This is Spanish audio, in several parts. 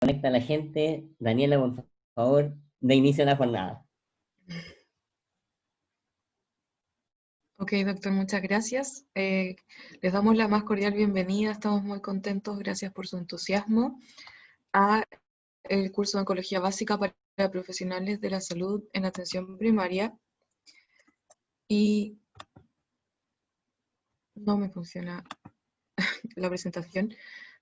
conecta a la gente. Daniela, por favor, de inicio a la jornada. Ok, doctor, muchas gracias. Les damos la más cordial bienvenida, estamos muy contentos, gracias por su entusiasmo, a el curso de Oncología Básica para Profesionales de la Salud en Atención Primaria. Y no me funciona la presentación,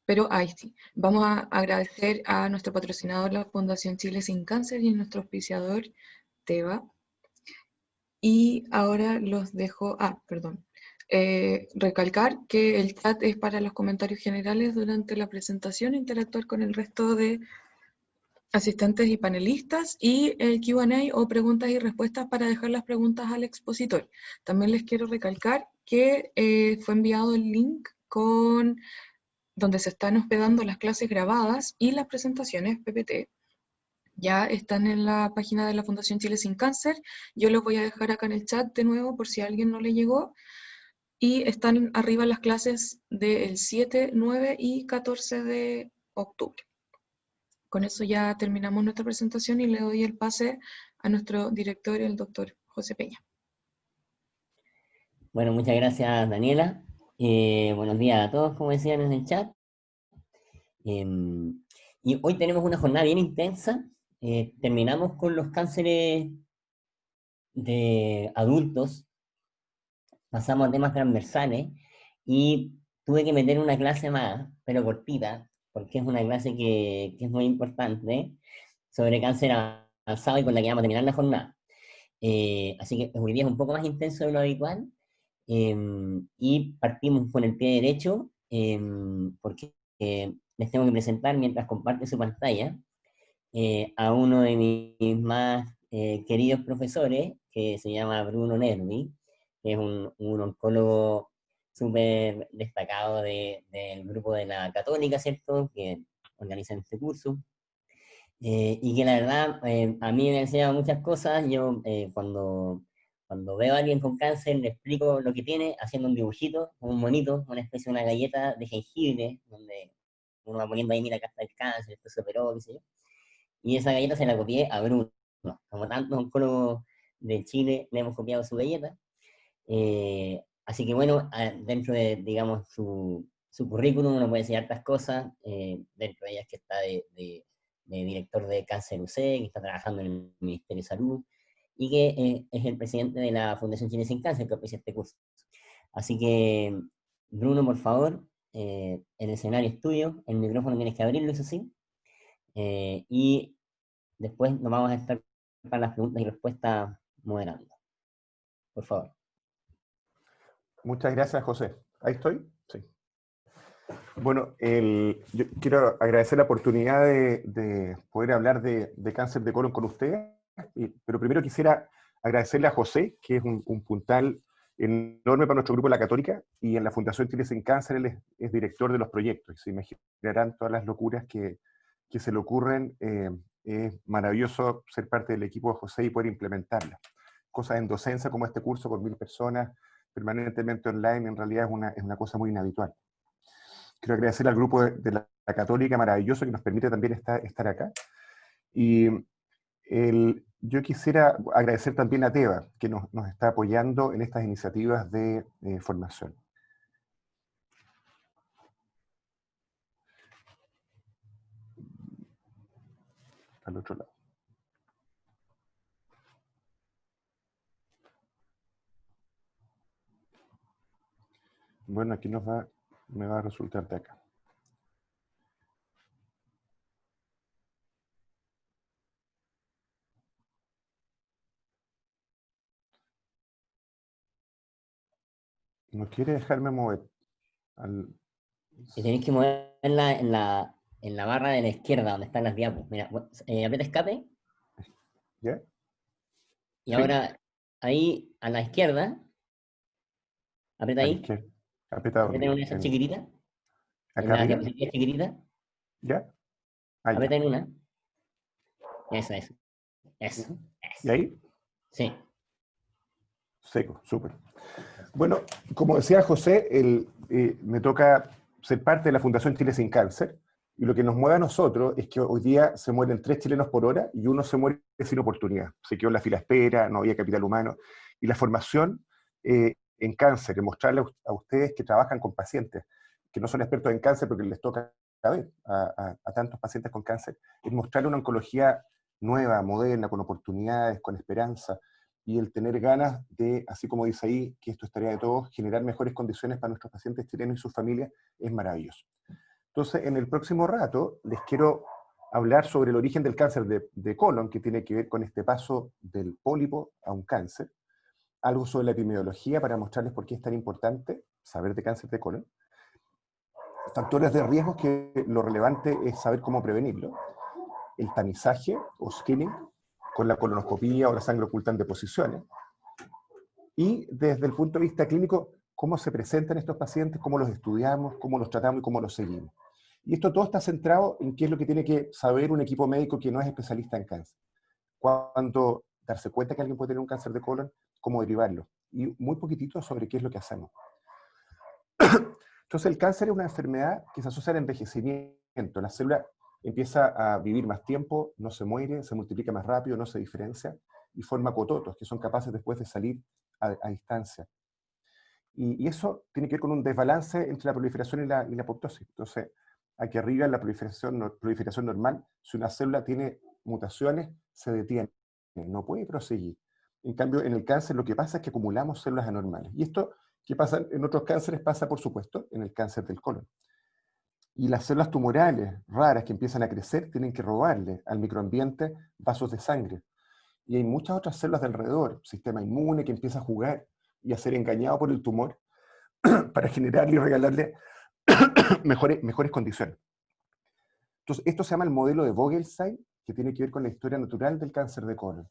pero ahí sí. Vamos a agradecer a nuestro patrocinador, la Fundación Chile Sin Cáncer, y a nuestro auspiciador, Teva. Y ahora los dejo, perdón, recalcar que el chat es para los comentarios generales durante la presentación, interactuar con el resto de asistentes y panelistas, y el Q&A o preguntas y respuestas para dejar las preguntas al expositor. También les quiero recalcar que fue enviado el link donde se están hospedando las clases grabadas y las presentaciones PPT. Ya están en la página de la Fundación Chile Sin Cáncer. Yo los voy a dejar acá en el chat de nuevo por si a alguien no le llegó. Y están arriba las clases del 7, 9 y 14 de octubre. Con eso ya terminamos nuestra presentación y le doy el pase a nuestro director, el doctor José Peña. Bueno, muchas gracias, Daniela. Buenos días a todos, como decían en el chat. Y hoy tenemos una jornada bien intensa. Terminamos con los cánceres de adultos, pasamos a temas transversales y tuve que meter una clase más, pero cortita, porque es una clase que es muy importante, sobre cáncer avanzado y con la que vamos a terminar la jornada. Así que hoy día es un poco más intenso de lo habitual, y partimos con el pie derecho, porque les tengo que presentar, mientras comparte su pantalla, a uno de mis más queridos profesores, que se llama Bruno Nervi, que es un oncólogo súper destacado del grupo de la Católica, ¿cierto?, que organizan este curso. Y que la verdad a mí me ha enseñado muchas cosas. Yo cuando veo a alguien con cáncer le explico lo que tiene haciendo un dibujito, un monito, una especie de una galleta de jengibre, donde uno va poniendo ahí, mira, acá está el cáncer, esto se operó, qué sé yo. Y esa galleta se la copié a Bruno. Como tantos oncólogos de Chile le hemos copiado su galleta. Así que bueno, dentro de, digamos, su currículum uno puede decir hartas cosas, dentro de ellas que está de director de Cáncer UC, que está trabajando en el Ministerio de Salud, y que es el presidente de la Fundación Chile Sin Cáncer, que ofrece este curso. Así que, Bruno, por favor, el escenario es tuyo, el micrófono tienes que abrirlo, eso sí, y después nos vamos a estar para las preguntas y respuestas moderando. Por favor. Muchas gracias, José. ¿Ahí estoy? Sí. Bueno, yo quiero agradecer la oportunidad de poder hablar de cáncer de colon con ustedes, pero primero quisiera agradecerle a José, que es un puntal enorme para nuestro grupo La Católica, y en la Fundación Chile Sin Cáncer él es director de los proyectos, y se imaginarán todas las locuras que se le ocurren. Es maravilloso ser parte del equipo de José y poder implementarlas. Cosas en docencia como este curso con 1000 personas, permanentemente online, en realidad es una cosa muy inhabitual. Quiero agradecer al grupo de la Católica, maravilloso, que nos permite también estar acá. Y yo quisiera agradecer también a Teva, que nos está apoyando en estas iniciativas de formación. Al otro lado. Bueno, aquí me va a resultar de acá. No quiere dejarme mover. Y tenéis que moverla en la barra de la izquierda, donde están las diapos. Mira, aprieta escape. ¿Ya? Y ¿Sí? ahora, ahí a la izquierda, aprieta A la ahí. izquierda. Aprieta Aprieta en donde. una de esas chiquititas. En ¿Acá la arriba? diapositiva chiquitita. ¿Ya? Ah, Aprieta ya. en una. Eso. ¿Y ahí? Sí. Seco, súper. Bueno, como decía José, me toca ser parte de la Fundación Chile Sin Cáncer, Y lo que nos mueve a nosotros es que hoy día se mueren 3 chilenos por hora y uno se muere sin oportunidad. Se quedó en la fila de espera, no había capital humano. Y la formación en cáncer, en mostrarle a ustedes que trabajan con pacientes, que no son expertos en cáncer porque les toca ver a tantos pacientes con cáncer, es mostrarle una oncología nueva, moderna, con oportunidades, con esperanza, y el tener ganas de, así como dice ahí, que esto es tarea de todos, generar mejores condiciones para nuestros pacientes chilenos y sus familias, es maravilloso. Entonces, en el próximo rato, les quiero hablar sobre el origen del cáncer de colon, que tiene que ver con este paso del pólipo a un cáncer, algo sobre la epidemiología para mostrarles por qué es tan importante saber de cáncer de colon, factores de riesgo, que lo relevante es saber cómo prevenirlo, el tamizaje o screening con la colonoscopía o la sangre oculta en deposiciones, y desde el punto de vista clínico, cómo se presentan estos pacientes, cómo los estudiamos, cómo los tratamos y cómo los seguimos. Y esto todo está centrado en qué es lo que tiene que saber un equipo médico que no es especialista en cáncer. Cuándo darse cuenta que alguien puede tener un cáncer de colon, cómo derivarlo, y muy poquitito sobre qué es lo que hacemos. Entonces el cáncer es una enfermedad que se asocia al envejecimiento. La célula empieza a vivir más tiempo, no se muere, se multiplica más rápido, no se diferencia, y forma cototos, que son capaces después de salir a distancia. Y eso tiene que ver con un desbalance entre la proliferación y la apoptosis. Entonces, aquí arriba en la proliferación normal, si una célula tiene mutaciones, se detiene, no puede proseguir. En cambio, en el cáncer lo que pasa es que acumulamos células anormales. Y esto que pasa en otros cánceres pasa, por supuesto, en el cáncer del colon. Y las células tumorales raras que empiezan a crecer tienen que robarle al microambiente vasos de sangre. Y hay muchas otras células de alrededor, sistema inmune que empieza a jugar y a ser engañado por el tumor para generarle y regalarle mejores condiciones. Entonces, esto se llama el modelo de Vogelstein, que tiene que ver con la historia natural del cáncer de colon.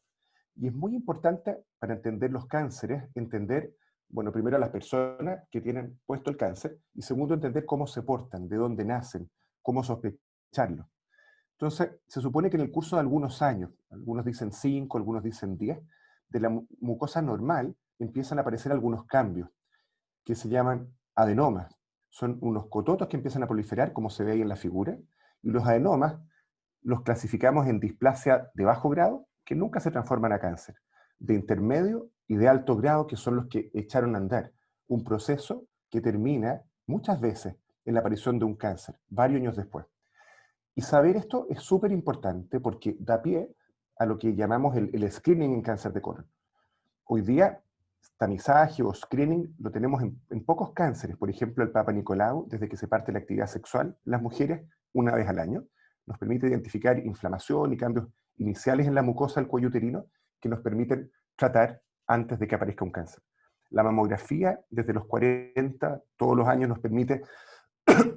Y es muy importante para entender los cánceres, entender, bueno, primero a las personas que tienen puesto el cáncer, y segundo, entender cómo se portan, de dónde nacen, cómo sospecharlo. Entonces, se supone que en el curso de algunos años, algunos dicen 5, algunos dicen 10, de la mucosa normal empiezan a aparecer algunos cambios que se llaman adenomas. Son unos cototos que empiezan a proliferar, como se ve ahí en la figura, y los adenomas los clasificamos en displasia de bajo grado, que nunca se transforman a cáncer, de intermedio y de alto grado, que son los que echaron a andar un proceso que termina muchas veces en la aparición de un cáncer, varios años después. Y saber esto es súper importante porque da pie a lo que llamamos el screening en cáncer de colon. Hoy día, tamizaje o screening lo tenemos en pocos cánceres. Por ejemplo, el Papa Nicolau, desde que se parte la actividad sexual, las mujeres, una vez al año, nos permite identificar inflamación y cambios iniciales en la mucosa del cuello uterino que nos permiten tratar antes de que aparezca un cáncer. La mamografía, desde los 40, todos los años nos permite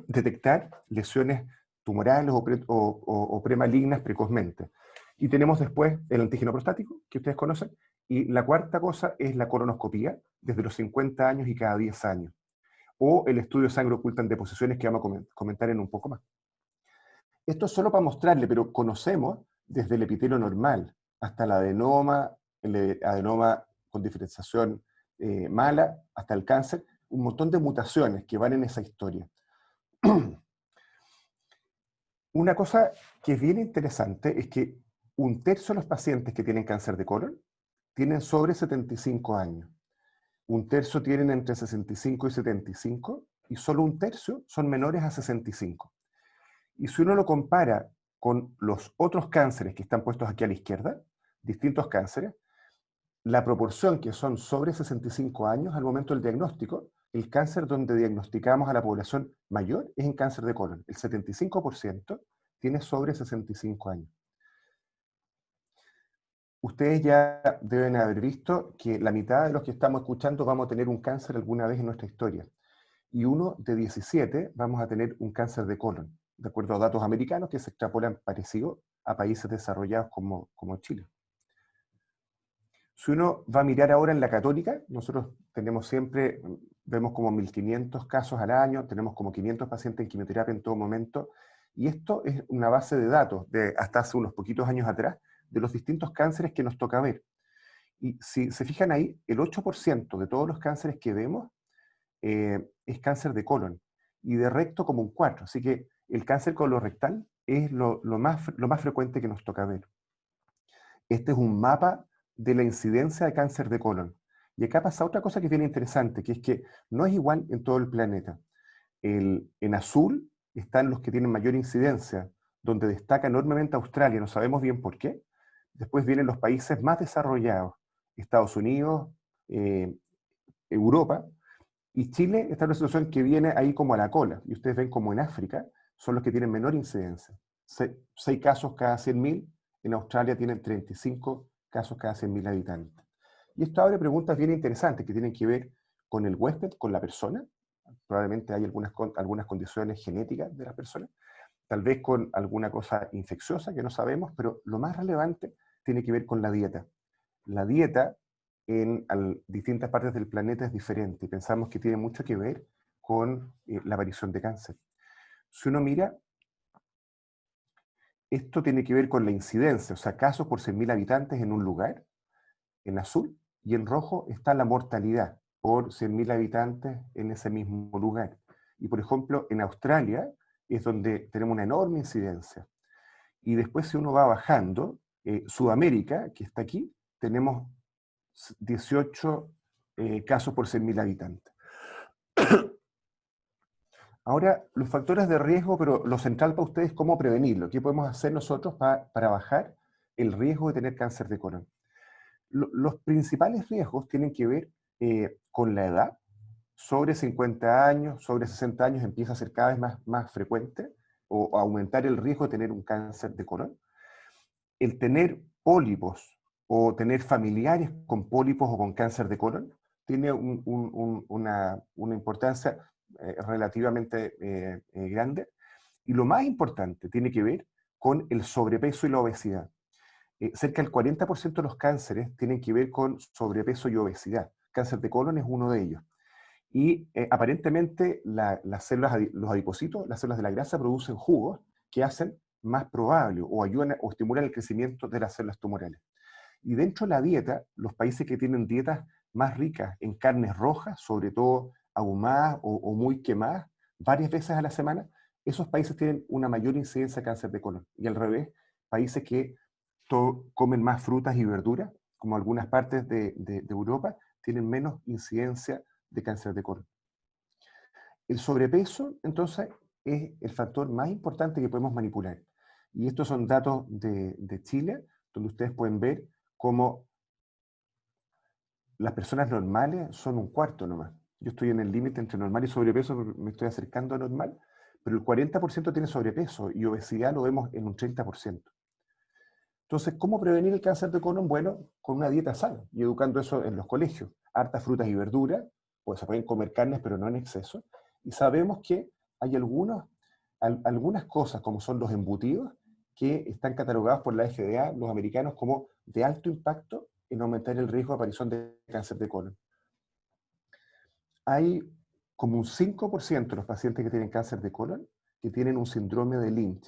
detectar lesiones tumorales o premalignas precozmente. Y tenemos después el antígeno prostático, que ustedes conocen, y la cuarta cosa es la colonoscopía, desde los 50 años y cada 10 años, o el estudio de sangre oculta en deposiciones, que vamos a comentar en un poco más. Esto es solo para mostrarle, pero conocemos desde el epitelio normal hasta el adenoma con diferenciación mala, hasta el cáncer, un montón de mutaciones que van en esa historia. Una cosa que es bien interesante es que 1/3 de los pacientes que tienen cáncer de colon tienen sobre 75 años. 1/3 tienen entre 65 y 75, y solo 1/3 son menores a 65. Y si uno lo compara con los otros cánceres que están puestos aquí a la izquierda, distintos cánceres, la proporción que son sobre 65 años al momento del diagnóstico, el cáncer donde diagnosticamos a la población mayor es en cáncer de colon. El 75% tiene sobre 65 años. Ustedes ya deben haber visto que la mitad de los que estamos escuchando vamos a tener un cáncer alguna vez en nuestra historia. Y 1 de 17 vamos a tener un cáncer de colon, de acuerdo a datos americanos que se extrapolan parecido a países desarrollados como Chile. Si uno va a mirar ahora en la Católica, nosotros tenemos siempre, vemos como 1.500 casos al año, tenemos como 500 pacientes en quimioterapia en todo momento, y esto es una base de datos de hasta hace unos poquitos años atrás, de los distintos cánceres que nos toca ver. Y si se fijan ahí, el 8% de todos los cánceres que vemos es cáncer de colon, y de recto como un 4%. Así que el cáncer colorectal es lo más frecuente que nos toca ver. Este es un mapa de la incidencia de cáncer de colon. Y acá pasa otra cosa que es bien interesante, que es que no es igual en todo el planeta. En azul están los que tienen mayor incidencia, donde destaca enormemente Australia, no sabemos bien por qué. Después vienen los países más desarrollados, Estados Unidos, Europa, y Chile está en una situación que viene ahí como a la cola. Y ustedes ven como en África son los que tienen menor incidencia. 6 casos cada 100.000, en Australia tienen 35 casos cada 100.000 habitantes. Y esto abre preguntas bien interesantes que tienen que ver con el huésped, con la persona. Probablemente hay algunas condiciones genéticas de las personas, tal vez con alguna cosa infecciosa que no sabemos, pero lo más relevante tiene que ver con la dieta. La dieta en distintas partes del planeta es diferente y pensamos que tiene mucho que ver con la aparición de cáncer. Si uno mira, esto tiene que ver con la incidencia, o sea, casos por 100.000 habitantes en un lugar, en azul, y en rojo está la mortalidad por 100.000 habitantes en ese mismo lugar. Y por ejemplo, en Australia es donde tenemos una enorme incidencia. Y después si uno va bajando, Sudamérica, que está aquí, tenemos 18 casos por 100.000 habitantes. Ahora, los factores de riesgo, pero lo central para ustedes es cómo prevenirlo. ¿Qué podemos hacer nosotros para bajar el riesgo de tener cáncer de colon? Los principales riesgos tienen que ver con la edad. Sobre 50 años, sobre 60 años empieza a ser cada vez más frecuente o a aumentar el riesgo de tener un cáncer de colon. El tener pólipos o tener familiares con pólipos o con cáncer de colon tiene una importancia relativamente grande. Y lo más importante tiene que ver con el sobrepeso y la obesidad. Cerca del 40% de los cánceres tienen que ver con sobrepeso y obesidad. Cáncer de colon es uno de ellos. Y aparentemente las células, los adipocitos, las células de la grasa producen jugos que hacen más probable o ayudan o estimulan el crecimiento de las células tumorales. Y dentro de la dieta, los países que tienen dietas más ricas en carnes rojas, sobre todo ahumadas o muy quemadas, varias veces a la semana, esos países tienen una mayor incidencia de cáncer de colon. Y al revés, países que comen más frutas y verduras, como algunas partes de Europa, tienen menos incidencia de cáncer de colon. El sobrepeso, entonces, es el factor más importante que podemos manipular. Y estos son datos de Chile, donde ustedes pueden ver cómo las personas normales son un cuarto nomás. Yo estoy en el límite entre normal y sobrepeso, me estoy acercando a normal, pero el 40% tiene sobrepeso y obesidad lo vemos en un 30%. Entonces, ¿cómo prevenir el cáncer de colon? Bueno, con una dieta sana y educando eso en los colegios. Hartas frutas y verduras, pues se pueden comer carnes, pero no en exceso. Y sabemos que hay algunas cosas, como son los embutidos, que están catalogados por la FDA, los americanos, como de alto impacto en aumentar el riesgo de aparición de cáncer de colon. Hay como un 5% de los pacientes que tienen cáncer de colon que tienen un síndrome de Lynch.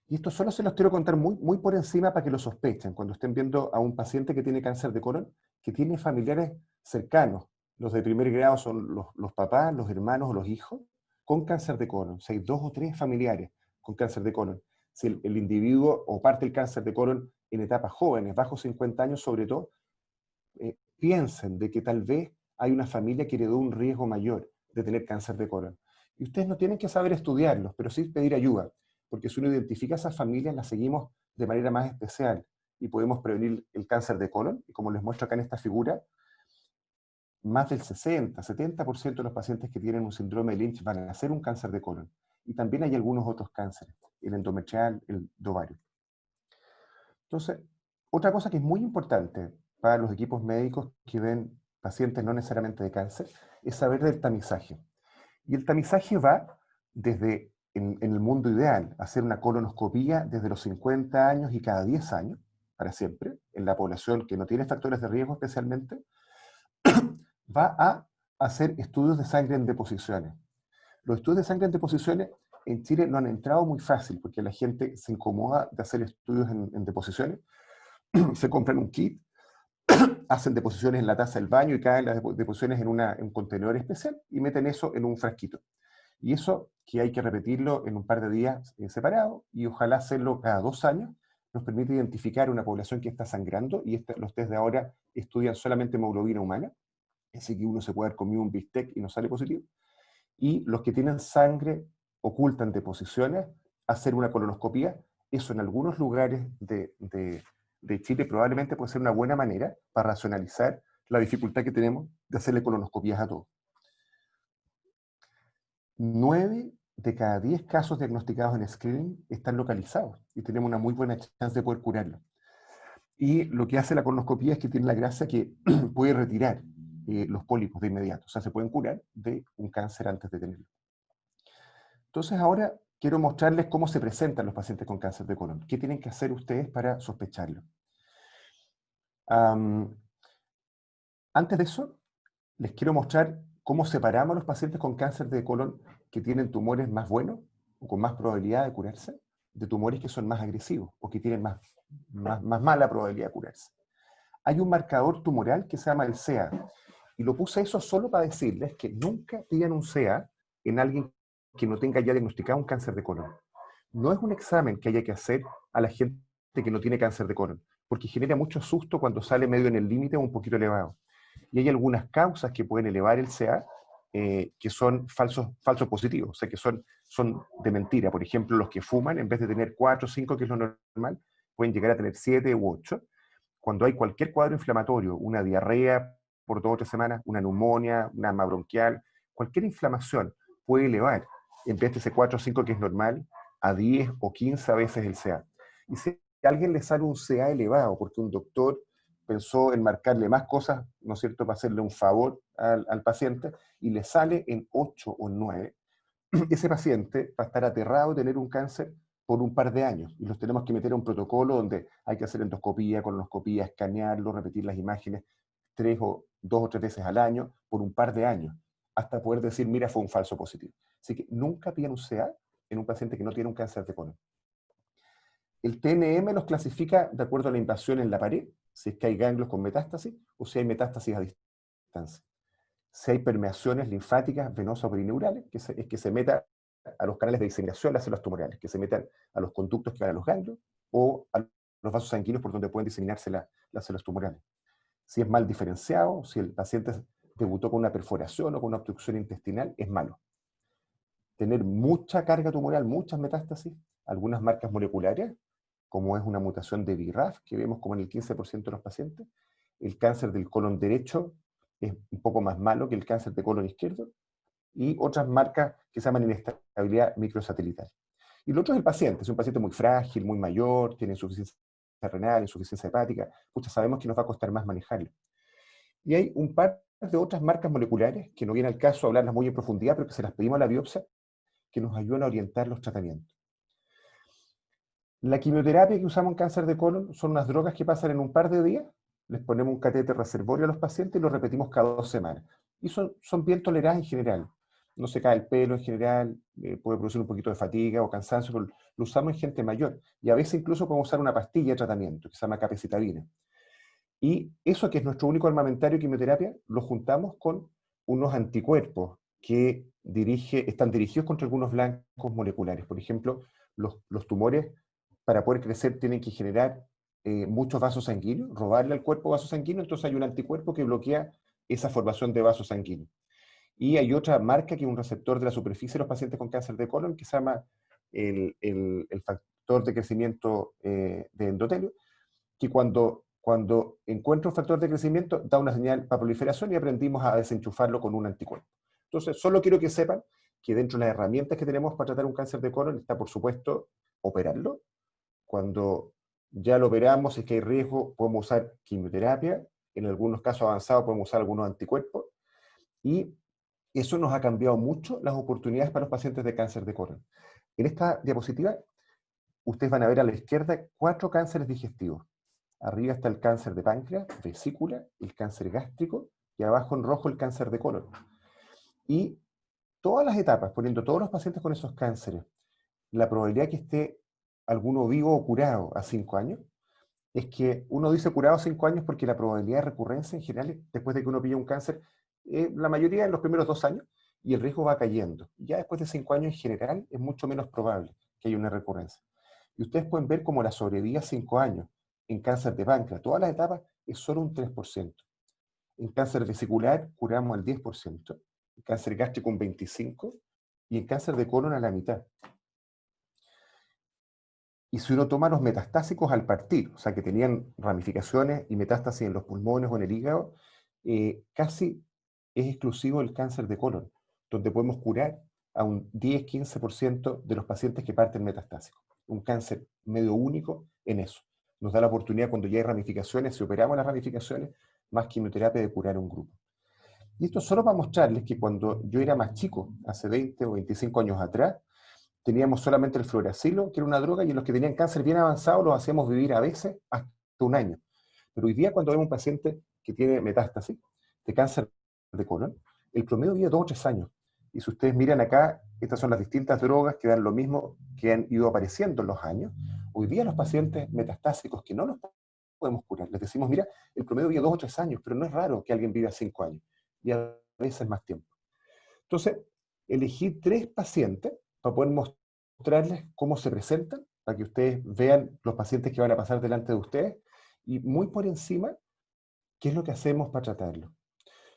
Y esto solo se los quiero contar muy por encima para que lo sospechen cuando estén viendo a un paciente que tiene cáncer de colon, que tiene familiares cercanos. Los de primer grado son los papás, los hermanos o los hijos con cáncer de colon. O sea, hay 2 o 3 familiares con cáncer de colon. Si el individuo o parte del cáncer de colon en etapas jóvenes, bajo 50 años sobre todo, piensen de que tal vez hay una familia que heredó un riesgo mayor de tener cáncer de colon. Y ustedes no tienen que saber estudiarlos, pero sí pedir ayuda, porque si uno identifica a esas familias, las seguimos de manera más especial y podemos prevenir el cáncer de colon. Y como les muestro acá en esta figura, más del 60-70% de los pacientes que tienen un síndrome de Lynch van a hacer un cáncer de colon. Y también hay algunos otros cánceres, el endometrial, el de ovario. Entonces, otra cosa que es muy importante para los equipos médicos que ven pacientes no necesariamente de cáncer es saber del tamizaje. Y el tamizaje va desde, en el mundo ideal, hacer una colonoscopía desde los 50 años y cada 10 años, para siempre, en la población que no tiene factores de riesgo especialmente, va a hacer estudios de sangre en deposiciones. Los estudios de sangre en deposiciones en Chile no han entrado muy fácil, porque la gente se incomoda de hacer estudios en deposiciones, se compran un kit, hacen deposiciones en la taza del baño y caen las deposiciones en un contenedor especial y meten eso en un frasquito. Y eso que hay que repetirlo en un par de días separados, y ojalá hacerlo cada 2 años, nos permite identificar una población que está sangrando, y los test de ahora estudian solamente hemoglobina humana, así que uno se puede haber comido un bistec y no sale positivo, y los que tienen sangre ocultan deposiciones, hacer una colonoscopía. Eso en algunos lugares de Chile probablemente puede ser una buena manera para racionalizar la dificultad que tenemos de hacerle colonoscopías a todos. 9 de cada 10 casos diagnosticados en screening están localizados y tenemos una muy buena chance de poder curarlo. Y lo que hace la colonoscopía es que tiene la gracia que puede retirar los pólipos de inmediato. O sea, se pueden curar de un cáncer antes de tenerlo. Entonces ahora quiero mostrarles cómo se presentan los pacientes con cáncer de colon. ¿Qué tienen que hacer ustedes para sospecharlo? Antes de eso, les quiero mostrar cómo separamos a los pacientes con cáncer de colon que tienen tumores más buenos o con más probabilidad de curarse, de tumores que son más agresivos o que tienen más mala probabilidad de curarse. Hay un marcador tumoral que se llama el CA, y lo puse eso solo para decirles que nunca pidan un CA en alguien que no tenga ya diagnosticado un cáncer de colon. No es un examen que haya que hacer a la gente que no tiene cáncer de colon, porque genera mucho susto cuando sale medio en el límite o un poquito elevado. Y hay algunas causas que pueden elevar el CA que son falsos positivos, o sea, que son de mentira. Por ejemplo, los que fuman, en vez de tener 4 o 5, que es lo normal, pueden llegar a tener 7 u 8. Cuando hay cualquier cuadro inflamatorio, una diarrea por 2 o 3 semanas, una neumonía, una asma bronquial, cualquier inflamación puede elevar, en vez de ese 4 o 5 que es normal, a 10 o 15 veces el CA. Y si a alguien le sale un CA elevado, porque un doctor pensó en marcarle más cosas, ¿no es cierto?, para hacerle un favor al paciente, y le sale en 8 o 9, ese paciente va a estar aterrado de tener un cáncer por un par de años, y los tenemos que meter a un protocolo donde hay que hacer endoscopía, colonoscopía, escanearlo, repetir las imágenes 2 o 3 veces al año por un par de años, hasta poder decir, mira, fue un falso positivo. Así que nunca pidan un CA en un paciente que no tiene un cáncer de colon. El TNM los clasifica de acuerdo a la invasión en la pared, si es que hay ganglios con metástasis o si hay metástasis a distancia. Si hay permeaciones linfáticas, venosas o perineurales, es que se meta a los canales de diseminación de las células tumorales, que se metan a los conductos que van a los ganglios o a los vasos sanguíneos por donde pueden diseminarse las células tumorales. Si es mal diferenciado, si el paciente debutó con una perforación o con una obstrucción intestinal, es malo. Tener mucha carga tumoral, muchas metástasis, algunas marcas moleculares, como es una mutación de BRAF, que vemos como en el 15% de los pacientes. El cáncer del colon derecho es un poco más malo que el cáncer de colon izquierdo, y otras marcas que se llaman inestabilidad microsatelital. Y lo otro es el paciente, es un paciente muy frágil, muy mayor, tiene insuficiencia renal, insuficiencia hepática, sabemos que nos va a costar más manejarlo. Y hay un par de otras marcas moleculares, que no viene al caso hablarlas muy en profundidad, pero que se las pedimos a la biopsia, que nos ayudan a orientar los tratamientos. La quimioterapia que usamos en cáncer de colon son unas drogas que pasan en un par de días, les ponemos un catéter reservorio a los pacientes y lo repetimos cada 2 semanas. Y son bien toleradas en general. No se cae el pelo en general, puede producir un poquito de fatiga o cansancio, pero lo usamos en gente mayor. Y a veces incluso podemos usar una pastilla de tratamiento que se llama capecitabina. Y eso, que es nuestro único armamentario de quimioterapia, lo juntamos con unos anticuerpos que están dirigidos contra algunos blancos moleculares. Por ejemplo, los tumores, para poder crecer, tienen que generar muchos vasos sanguíneos, robarle al cuerpo vasos sanguíneos, entonces hay un anticuerpo que bloquea esa formación de vasos sanguíneos. Y hay otra marca que es un receptor de la superficie de los pacientes con cáncer de colon, que se llama el factor de crecimiento de endotelio, que cuando encuentra un factor de crecimiento da una señal para proliferación, y aprendimos a desenchufarlo con un anticuerpo. Entonces, solo quiero que sepan que dentro de las herramientas que tenemos para tratar un cáncer de colon está, por supuesto, operarlo. Cuando ya lo operamos, si es que hay riesgo, podemos usar quimioterapia. En algunos casos avanzados podemos usar algunos anticuerpos. Y eso nos ha cambiado mucho las oportunidades para los pacientes de cáncer de colon. En esta diapositiva, ustedes van a ver a la izquierda 4 cánceres digestivos. Arriba está el cáncer de páncreas, vesícula, el cáncer gástrico, y abajo en rojo el cáncer de colon. Y todas las etapas, poniendo todos los pacientes con esos cánceres, la probabilidad que esté alguno vivo o curado a 5 años, es que uno dice curado a 5 años porque la probabilidad de recurrencia en general, después de que uno pilla un cáncer, la mayoría en los primeros 2 años, y el riesgo va cayendo. Ya después de 5 años en general es mucho menos probable que haya una recurrencia. Y ustedes pueden ver como la sobrevida a 5 años en cáncer de páncreas, todas las etapas, es solo un 3%. En cáncer vesicular curamos al 10%, en cáncer gástrico un 25%, y en cáncer de colon a la mitad. Y si uno toma los metastásicos al partir, o sea, que tenían ramificaciones y metástasis en los pulmones o en el hígado, casi es exclusivo el cáncer de colon, donde podemos curar a un 10-15% de los pacientes que parten metastásicos. Un cáncer medio único en eso. Nos da la oportunidad, cuando ya hay ramificaciones, si operamos las ramificaciones, más quimioterapia, de curar un grupo. Y esto solo para mostrarles que cuando yo era más chico, hace 20 o 25 años atrás, teníamos solamente el fluoracilo, que era una droga, y los que tenían cáncer bien avanzado los hacíamos vivir a veces hasta 1 año. Pero hoy día, cuando vemos un paciente que tiene metástasis de cáncer de colon, el promedio vive 2 o 3 años. Y si ustedes miran acá, estas son las distintas drogas que dan lo mismo, que han ido apareciendo en los años. Hoy día los pacientes metastásicos que no los podemos curar, les decimos, mira, el promedio vive 2 o 3 años, pero no es raro que alguien viva 5 años, y a veces más tiempo. Entonces, elegí 3 pacientes para poder mostrarles cómo se presentan, para que ustedes vean los pacientes que van a pasar delante de ustedes, y muy por encima, qué es lo que hacemos para tratarlo.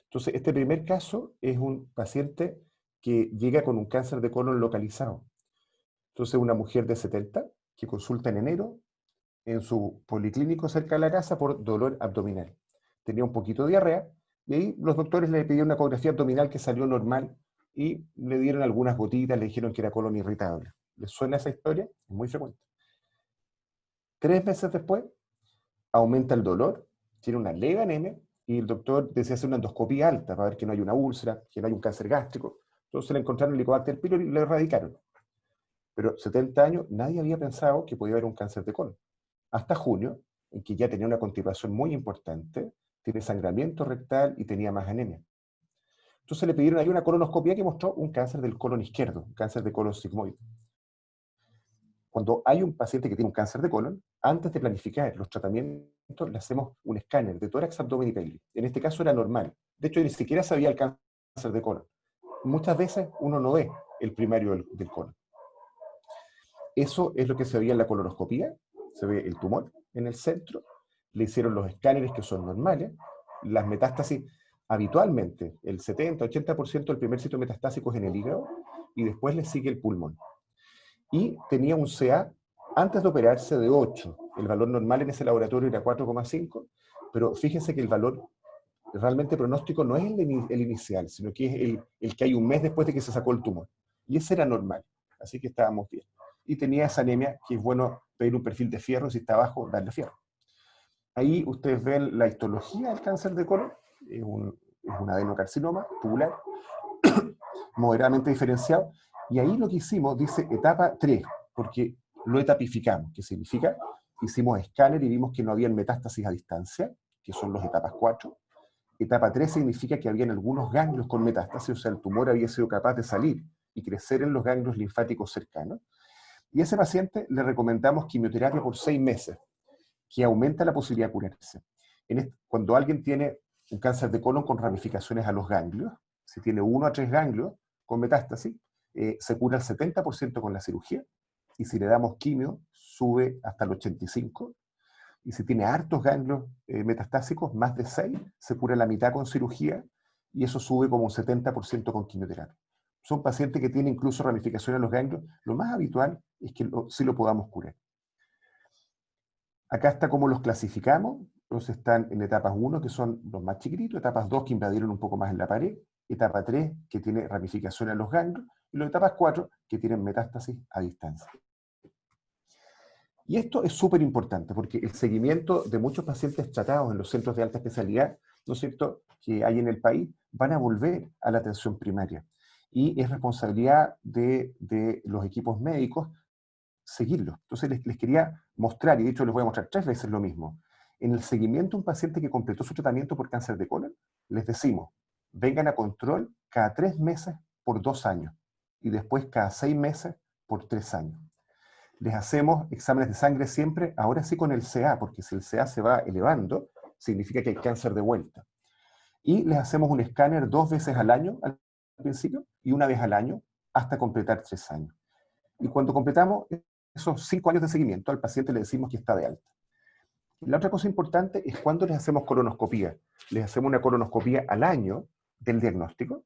Entonces, este primer caso es un paciente que llega con un cáncer de colon localizado. Entonces, una mujer de 70 que consulta en enero en su policlínico cerca de la casa por dolor abdominal. Tenía un poquito de diarrea, y ahí los doctores le pidieron una ecografía abdominal que salió normal, y le dieron algunas gotitas, le dijeron que era colon irritable. ¿Les suena esa historia? Es muy frecuente. 3 meses después, aumenta el dolor, tiene una leve anemia, y el doctor decía hacer una endoscopía alta para ver que no hay una úlcera, que no hay un cáncer gástrico. Entonces le encontraron el Helicobacter pylori y le erradicaron. Pero 70 años nadie había pensado que podía haber un cáncer de colon. Hasta junio, en que ya tenía una constipación muy importante, tiene sangramiento rectal y tenía más anemia. Entonces le pidieron ahí una colonoscopia que mostró un cáncer del colon izquierdo, un cáncer de colon sigmoide. Cuando hay un paciente que tiene un cáncer de colon, antes de planificar los tratamientos, le hacemos un escáner de tórax, abdomen y pelvis. En este caso era normal. De hecho, ni siquiera sabía el cáncer de colon. Muchas veces uno no ve el primario del colon. Eso es lo que se veía en la colonoscopía. Se ve el tumor en el centro. Le hicieron los escáneres, que son normales. Las metástasis, habitualmente, el 70-80% del primer sitio metastásico es en el hígado, y después le sigue el pulmón. Y tenía un CA, antes de operarse, de 8. El valor normal en ese laboratorio era 4,5, pero fíjense que el valor realmente pronóstico no es el inicial, sino que es el que hay un mes después de que se sacó el tumor. Y ese era normal, así que estábamos bien. Y tenía esa anemia, que es bueno pedir un perfil de fierro, si está bajo, darle fierro. Ahí ustedes ven la histología del cáncer de colon, es un adenocarcinoma tubular, moderadamente diferenciado, y ahí lo que hicimos dice etapa 3, porque lo etapificamos, que significa, hicimos escáner y vimos que no había metástasis a distancia, que son las etapas 4. Etapa 3 significa que habían algunos ganglios con metástasis, o sea, el tumor había sido capaz de salir y crecer en los ganglios linfáticos cercanos. Y a ese paciente le recomendamos quimioterapia por 6 meses, que aumenta la posibilidad de curarse. Cuando alguien tiene un cáncer de colon con ramificaciones a los ganglios, si tiene 1 a 3 ganglios con metástasis, se cura el 70% con la cirugía, y si le damos quimio, sube hasta el 85%, y si tiene hartos ganglios metastásicos, más de 6, se cura la mitad con cirugía, y eso sube como un 70% con quimioterapia. Son pacientes que tienen incluso ramificaciones en los ganglios. Lo más habitual es que sí lo podamos curar. Acá está cómo los clasificamos. Entonces están en etapas 1, que son los más chiquititos, etapas 2, que invadieron un poco más en la pared, etapa 3, que tiene ramificaciones en los ganglios, y las etapas 4, que tienen metástasis a distancia. Y esto es súper importante, porque el seguimiento de muchos pacientes tratados en los centros de alta especialidad, ¿no es cierto?, que hay en el país, van a volver a la atención primaria. Y es responsabilidad de los equipos médicos seguirlos. Entonces les quería mostrar, y de hecho les voy a mostrar 3 veces lo mismo. En el seguimiento de un paciente que completó su tratamiento por cáncer de colon, les decimos, vengan a control cada 3 meses por 2 años, y después cada 6 meses por 3 años. Les hacemos exámenes de sangre siempre, ahora sí con el CA, porque si el CA se va elevando, significa que hay cáncer de vuelta. Y les hacemos un escáner 2 veces al año al principio y una vez al año hasta completar 3 años. Y cuando completamos esos 5 años de seguimiento, al paciente le decimos que está de alta. La otra cosa importante es cuando les hacemos colonoscopía. Les hacemos una colonoscopía al año del diagnóstico.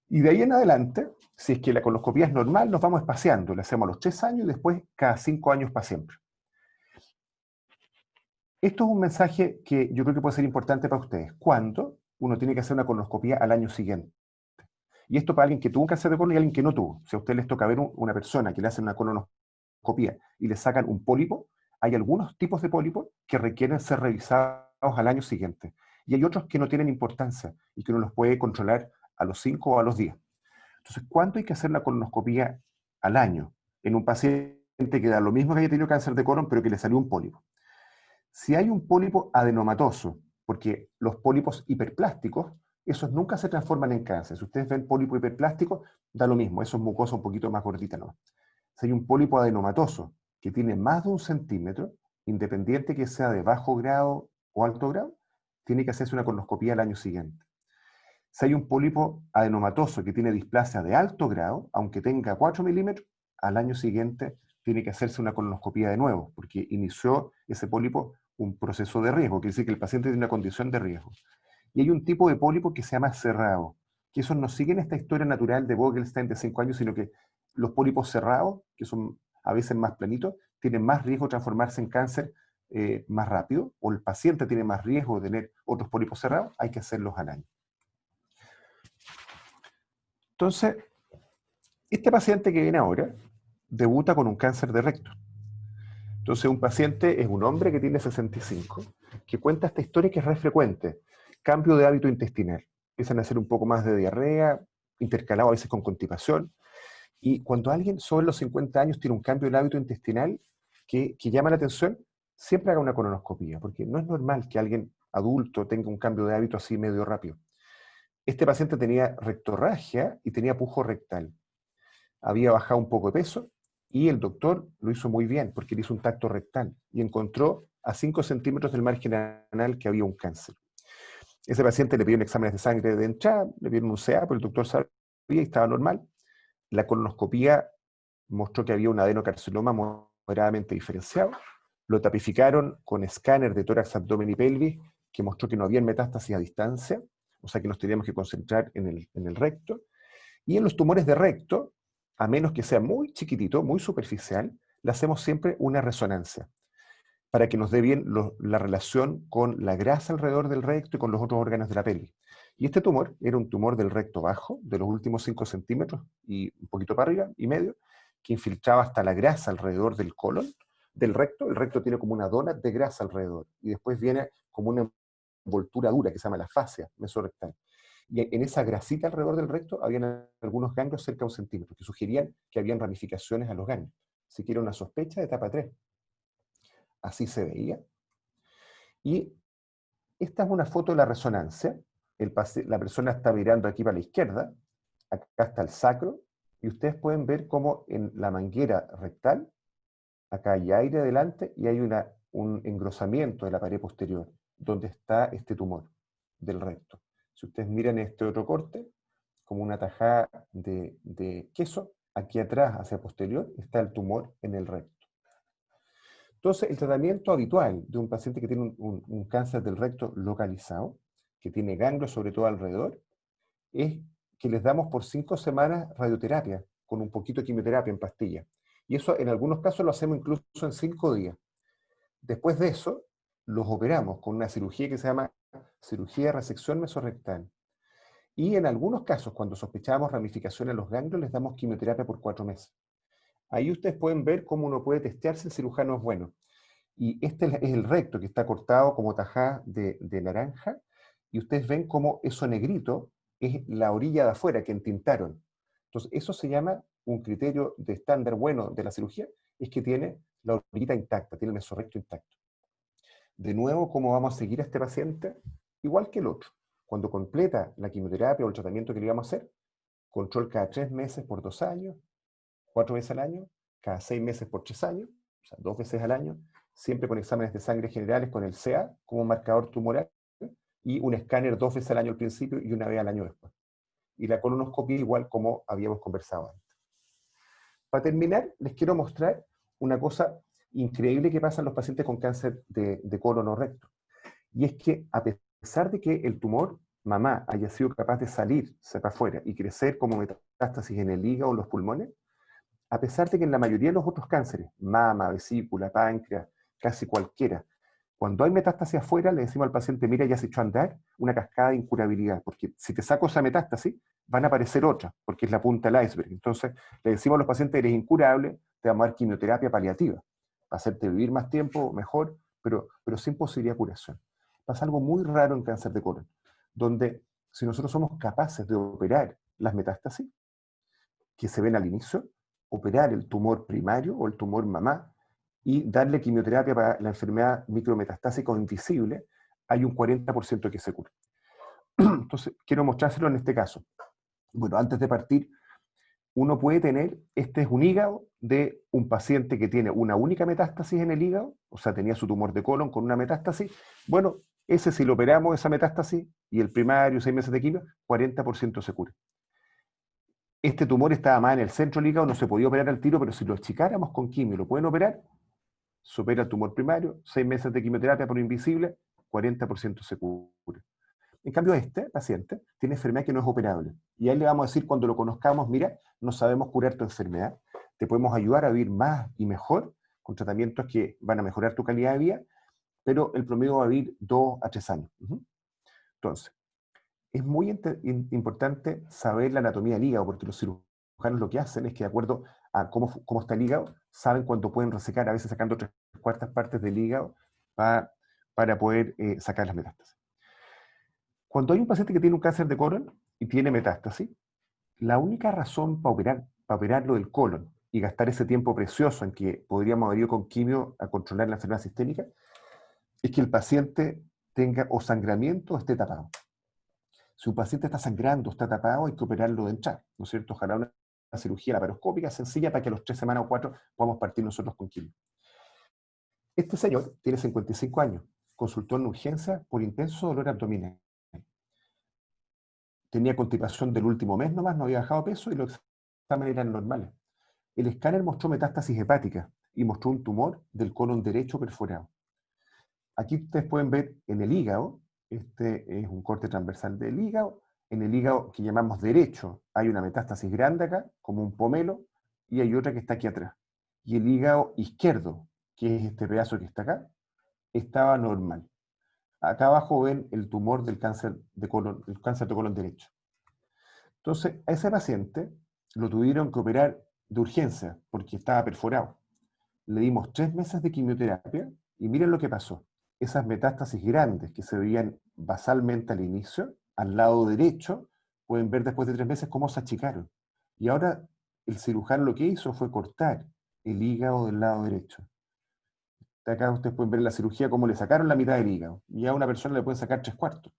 Y de ahí en adelante, si es que la colonoscopía es normal, nos vamos espaciando. Le hacemos a los 3 años y después cada 5 años para siempre. Esto es un mensaje que yo creo que puede ser importante para ustedes. ¿Cuándo uno tiene que hacer una colonoscopía al año siguiente? Y esto para alguien que tuvo un cáncer de colon y alguien que no tuvo. Si a ustedes les toca ver una persona que le hacen una colonoscopía y le sacan un pólipo, hay algunos tipos de pólipos que requieren ser revisados al año siguiente. Y hay otros que no tienen importancia y que uno los puede controlar a los 5 o a los 10. Entonces, ¿cuánto hay que hacer la colonoscopía al año en un paciente que da lo mismo que haya tenido cáncer de colon, pero que le salió un pólipo? Si hay un pólipo adenomatoso, porque los pólipos hiperplásticos, esos nunca se transforman en cáncer. Si ustedes ven pólipo hiperplástico, da lo mismo, eso es mucosa un poquito más gordita, ¿no? Si hay un pólipo adenomatoso que tiene más de 1 centímetro, independiente que sea de bajo grado o alto grado, tiene que hacerse una colonoscopía al año siguiente. Si hay un pólipo adenomatoso que tiene displasia de alto grado, aunque tenga 4 milímetros, al año siguiente tiene que hacerse una colonoscopía de nuevo, porque inició ese pólipo un proceso de riesgo, quiere decir que el paciente tiene una condición de riesgo. Y hay un tipo de pólipo que se llama cerrado, que esos no siguen esta historia natural de Vogelstein de 5 años, sino que los pólipos cerrados, que son a veces más planitos, tienen más riesgo de transformarse en cáncer más rápido, o el paciente tiene más riesgo de tener otros pólipos cerrados, hay que hacerlos al año. Entonces, este paciente que viene ahora debuta con un cáncer de recto. Entonces, un paciente es un hombre que tiene 65, que cuenta esta historia que es re frecuente. Cambio de hábito intestinal. Empiezan a hacer un poco más de diarrea, intercalado a veces con constipación. Y cuando alguien sobre los 50 años tiene un cambio del hábito intestinal que llama la atención, siempre haga una colonoscopía, porque no es normal que alguien adulto tenga un cambio de hábito así medio rápido. Este paciente tenía rectorragia y tenía pujo rectal. Había bajado un poco de peso y el doctor lo hizo muy bien porque le hizo un tacto rectal y encontró a 5 centímetros del margen anal que había un cáncer. Ese paciente le pidieron exámenes de sangre de entrada, le pidieron un CA, pero el doctor sabía y estaba normal. La colonoscopía mostró que había un adenocarcinoma moderadamente diferenciado. Lo tapificaron con escáner de tórax, abdomen y pelvis, que mostró que no había metástasis a distancia, o sea que nos teníamos que concentrar en el recto. Y en los tumores de recto, a menos que sea muy chiquitito, muy superficial, le hacemos siempre una resonancia para que nos dé bien la relación con la grasa alrededor del recto y con los otros órganos de la pelvis. Y este tumor era un tumor del recto bajo, de los últimos 5 centímetros y un poquito para arriba y medio, que infiltraba hasta la grasa alrededor del colon, del recto. El recto tiene como una dona de grasa alrededor y después viene como una envoltura dura que se llama la fascia mesorrectal. Y en esa grasita alrededor del recto habían algunos ganglios cerca de 1 centímetro, que sugerían que habían ramificaciones a los ganglios. Así que era una sospecha de etapa 3. Así se veía. Y esta es una foto de la resonancia. La persona está mirando aquí para la izquierda, acá está el sacro, y ustedes pueden ver cómo en la manguera rectal, acá hay aire adelante y hay un engrosamiento de la pared posterior, donde está este tumor del recto. Si ustedes miran este otro corte, como una tajada de queso, aquí atrás, hacia posterior, está el tumor en el recto. Entonces, el tratamiento habitual de un paciente que tiene un cáncer del recto localizado, que tiene ganglios sobre todo alrededor, es que les damos por 5 semanas radioterapia, con un poquito de quimioterapia en pastillas. Y eso en algunos casos lo hacemos incluso en 5 días. Después de eso, los operamos con una cirugía que se llama cirugía de resección mesorrectal. Y en algunos casos, cuando sospechamos ramificación en los ganglios, les damos quimioterapia por 4 meses. Ahí ustedes pueden ver cómo uno puede testear si el cirujano es bueno. Y este es el recto que está cortado como tajada de naranja. Y ustedes ven cómo eso negrito es la orilla de afuera que entintaron. Entonces, eso se llama un criterio de estándar bueno de la cirugía, es que tiene la orillita intacta, tiene el mesorrecto intacto. De nuevo, ¿cómo vamos a seguir a este paciente? Igual que el otro. Cuando completa la quimioterapia o el tratamiento que le íbamos a hacer, control cada 3 meses por 2 años, 4 veces al año, cada 6 meses por 3 años, o sea, 2 veces al año, siempre con exámenes de sangre generales con el CA como marcador tumoral, y un escáner 2 veces al año al principio y 1 vez al año después. y la colonoscopia igual como habíamos conversado antes. Para terminar, les quiero mostrar una cosa increíble que pasa en los pacientes con cáncer de colon o recto. Y es que a pesar de que el tumor mamá haya sido capaz de salirse para afuera y crecer como metástasis en el hígado o los pulmones, a pesar de que en la mayoría de los otros cánceres, mama, vesícula, páncreas, casi cualquiera, cuando hay metástasis afuera, le decimos al paciente, mira, ya se echó a andar una cascada de incurabilidad, porque si te saco esa metástasis, van a aparecer otras, porque es la punta del iceberg. Entonces, le decimos a los pacientes, eres incurable, te vamos a dar quimioterapia paliativa, para hacerte vivir más tiempo, mejor, pero sin posibilidad de curación. Pasa algo muy raro en cáncer de colon, donde si nosotros somos capaces de operar las metástasis, que se ven al inicio, operar el tumor primario o el tumor mamá, y darle quimioterapia para la enfermedad micrometastásica o invisible, hay un 40% que se cura. Entonces, quiero mostrárselo en este caso. Bueno, antes de partir, uno puede tener, este es un hígado de un paciente que tiene una única metástasis en el hígado, o sea, tenía su tumor de colon con una metástasis. Bueno, ese si lo operamos, esa metástasis, y el primario, 6 meses de quimio, 40% se cura. Este tumor estaba más en el centro del hígado, no se podía operar al tiro, pero si lo achicáramos con quimio, lo pueden operar, supera el tumor primario, 6 meses de quimioterapia por invisible, 40% se cura. En cambio, este paciente tiene enfermedad que no es operable. Y a él le vamos a decir cuando lo conozcamos, mira, no sabemos curar tu enfermedad, te podemos ayudar a vivir más y mejor, con tratamientos que van a mejorar tu calidad de vida, pero el promedio va a vivir 2 a 3 años. Entonces, es muy importante saber la anatomía del hígado, porque los cirujanos lo que hacen es que de acuerdo a cómo está el hígado, saben cuándo pueden resecar, a veces sacando 3/4 partes del hígado para poder sacar las metástasis. Cuando hay un paciente que tiene un cáncer de colon y tiene metástasis, la única razón para operarlo del colon y gastar ese tiempo precioso en que podríamos haber ido con quimio a controlar la enfermedad sistémica, es que el paciente tenga o sangramiento o esté tapado. Si un paciente está sangrando, está tapado, hay que operarlo de entrar, ¿no es cierto? Ojalá una cirugía laparoscópica sencilla para que a los 3 semanas o 4 podamos partir nosotros con quimio. Este señor tiene 55 años, consultó en urgencia por intenso dolor abdominal. Tenía constipación del último mes nomás, no había bajado peso y los exámenes eran normales. El escáner mostró metástasis hepática y mostró un tumor del colon derecho perforado. Aquí ustedes pueden ver en el hígado, este es un corte transversal del hígado, en el hígado que llamamos derecho hay una metástasis grande acá, como un pomelo, y hay otra que está aquí atrás. Y el hígado izquierdo, que es este pedazo que está acá, estaba normal. Acá abajo ven el tumor del cáncer de colon derecho. Entonces, a ese paciente lo tuvieron que operar de urgencia, porque estaba perforado. Le dimos 3 meses de quimioterapia, y miren lo que pasó. Esas metástasis grandes que se veían basalmente al inicio, al lado derecho, pueden ver después de 3 meses cómo se achicaron. Y ahora el cirujano lo que hizo fue cortar el hígado del lado derecho. De acá ustedes pueden ver en la cirugía cómo le sacaron la mitad del hígado. Y a una persona le pueden sacar 3/4.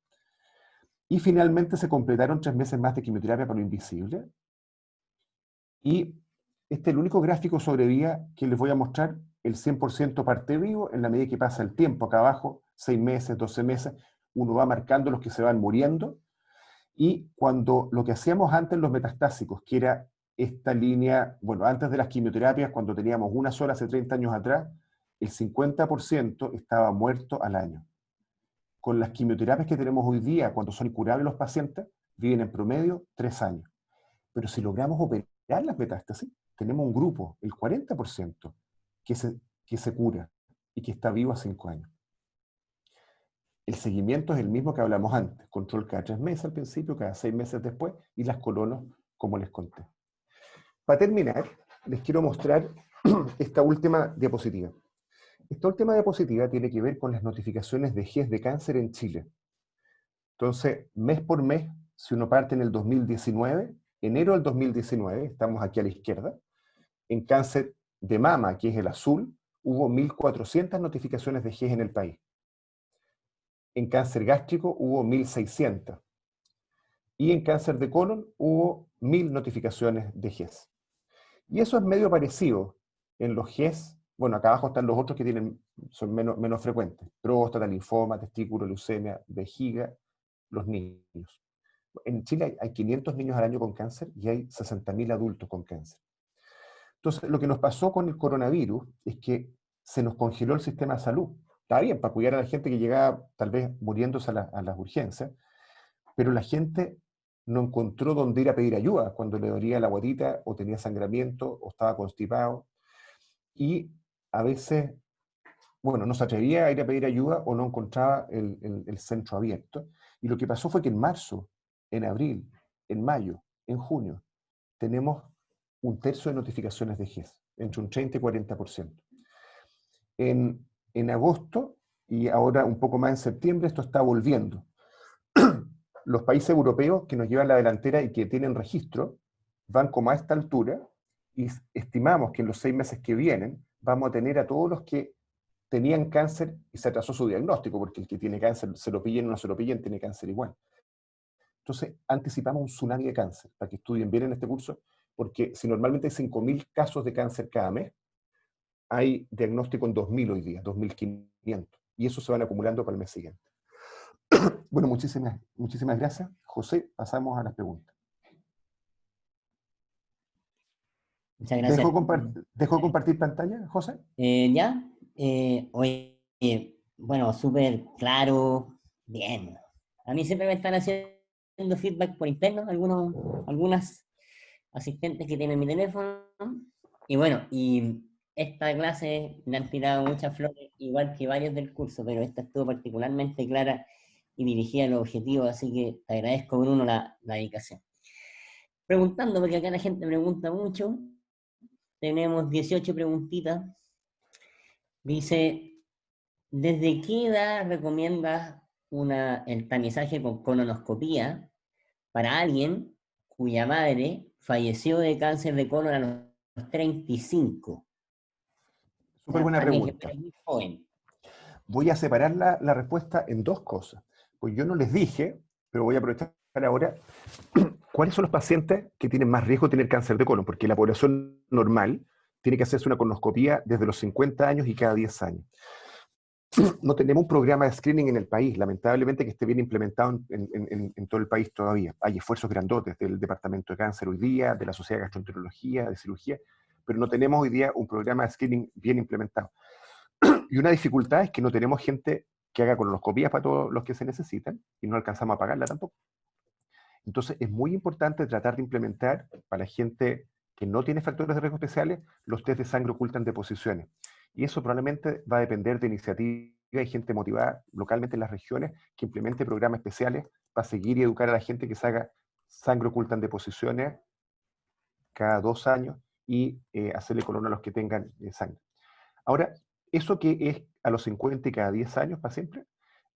Y finalmente se completaron 3 meses más de quimioterapia para lo invisible. Y este es el único gráfico sobre vida que les voy a mostrar. El 100% parte vivo en la medida que pasa el tiempo. Acá abajo, 6 meses, 12 meses, uno va marcando los que se van muriendo. Y cuando lo que hacíamos antes los metastásicos, que era esta línea, bueno, antes de las quimioterapias, cuando teníamos una sola hace 30 años atrás, el 50% estaba muerto al año. Con las quimioterapias que tenemos hoy día, cuando son incurables los pacientes, viven en promedio 3 años. Pero si logramos operar las metástasis, tenemos un grupo, el 40%, que se cura y que está vivo a 5 años. El seguimiento es el mismo que hablamos antes, control cada 3 meses al principio, cada 6 meses después, y las colonos, como les conté. Para terminar, les quiero mostrar esta última diapositiva. Esta última diapositiva tiene que ver con las notificaciones de GES de cáncer en Chile. Entonces, mes por mes, si uno parte en el 2019, enero del 2019, estamos aquí a la izquierda, en cáncer de mama, que es el azul, hubo 1.400 notificaciones de GES en el país. En cáncer gástrico hubo 1.600. Y en cáncer de colon hubo 1.000 notificaciones de GES. Y eso es medio parecido en los GES. Bueno, acá abajo están los otros que son menos frecuentes. Próstata, linfoma, testículo, leucemia, vejiga, los niños. En Chile hay 500 niños al año con cáncer y hay 60.000 adultos con cáncer. Entonces, lo que nos pasó con el coronavirus es que se nos congeló el sistema de salud. Está bien, para cuidar a la gente que llegaba tal vez muriéndose a las urgencias, pero la gente no encontró dónde ir a pedir ayuda cuando le dolía la guatita o tenía sangramiento o estaba constipado. Y a veces, bueno, no se atrevía a ir a pedir ayuda o no encontraba el centro abierto. Y lo que pasó fue que en marzo, en abril, en mayo, en junio, tenemos un tercio de notificaciones de GES, entre un 30 y 40%. En agosto y ahora un poco más en septiembre, esto está volviendo. Los países europeos que nos llevan la delantera y que tienen registro van como a esta altura y estimamos que en los 6 meses que vienen vamos a tener a todos los que tenían cáncer y se atrasó su diagnóstico, porque el que tiene cáncer, se lo pillen o no se lo pillen, tiene cáncer igual. Entonces, anticipamos un tsunami de cáncer, para que estudien bien en este curso, porque si normalmente hay 5.000 casos de cáncer cada mes, hay diagnóstico en 2.000 hoy día, 2.500, y eso se van acumulando para el mes siguiente. Bueno, muchísimas gracias. José, pasamos a las preguntas. Muchas gracias. ¿Dejo compartir pantalla, José? ¿Ya? Oye, bueno, súper claro, bien. A mí siempre me están haciendo feedback por interno, algunas asistentes que tienen mi teléfono. Y bueno, y esta clase me han tirado muchas flores, igual que varios del curso, pero esta estuvo particularmente clara y dirigida a los objetivos, así que te agradezco, Bruno, la dedicación. Preguntando, porque acá la gente pregunta mucho, tenemos 18 preguntitas. Dice, ¿desde qué edad recomiendas el tamizaje con colonoscopía para alguien cuya madre falleció de cáncer de colon a los 35? Súper buena Alguien pregunta. que es muy joven. Voy a separar la respuesta en dos cosas. Pues yo no les dije, pero voy a aprovechar ahora, ¿cuáles son los pacientes que tienen más riesgo de tener cáncer de colon? Porque la población normal tiene que hacerse una colonoscopía desde los 50 años y cada 10 años. No tenemos un programa de screening en el país, lamentablemente, que esté bien implementado en todo el país todavía. Hay esfuerzos grandotes del Departamento de Cáncer hoy día, de la Sociedad de Gastroenterología, de Cirugía, pero no tenemos hoy día un programa de screening bien implementado. Y una dificultad es que no tenemos gente que haga colonoscopías para todos los que se necesitan y no alcanzamos a pagarla tampoco. Entonces es muy importante tratar de implementar para la gente que no tiene factores de riesgo especiales los test de sangre oculta en deposiciones. Y eso probablemente va a depender de iniciativa y gente motivada localmente en las regiones que implemente programas especiales para seguir y educar a la gente que se haga sangre oculta en deposiciones cada 2 años y hacerle colon a los que tengan sangre. Ahora, eso que es a los 50 y cada 10 años para siempre,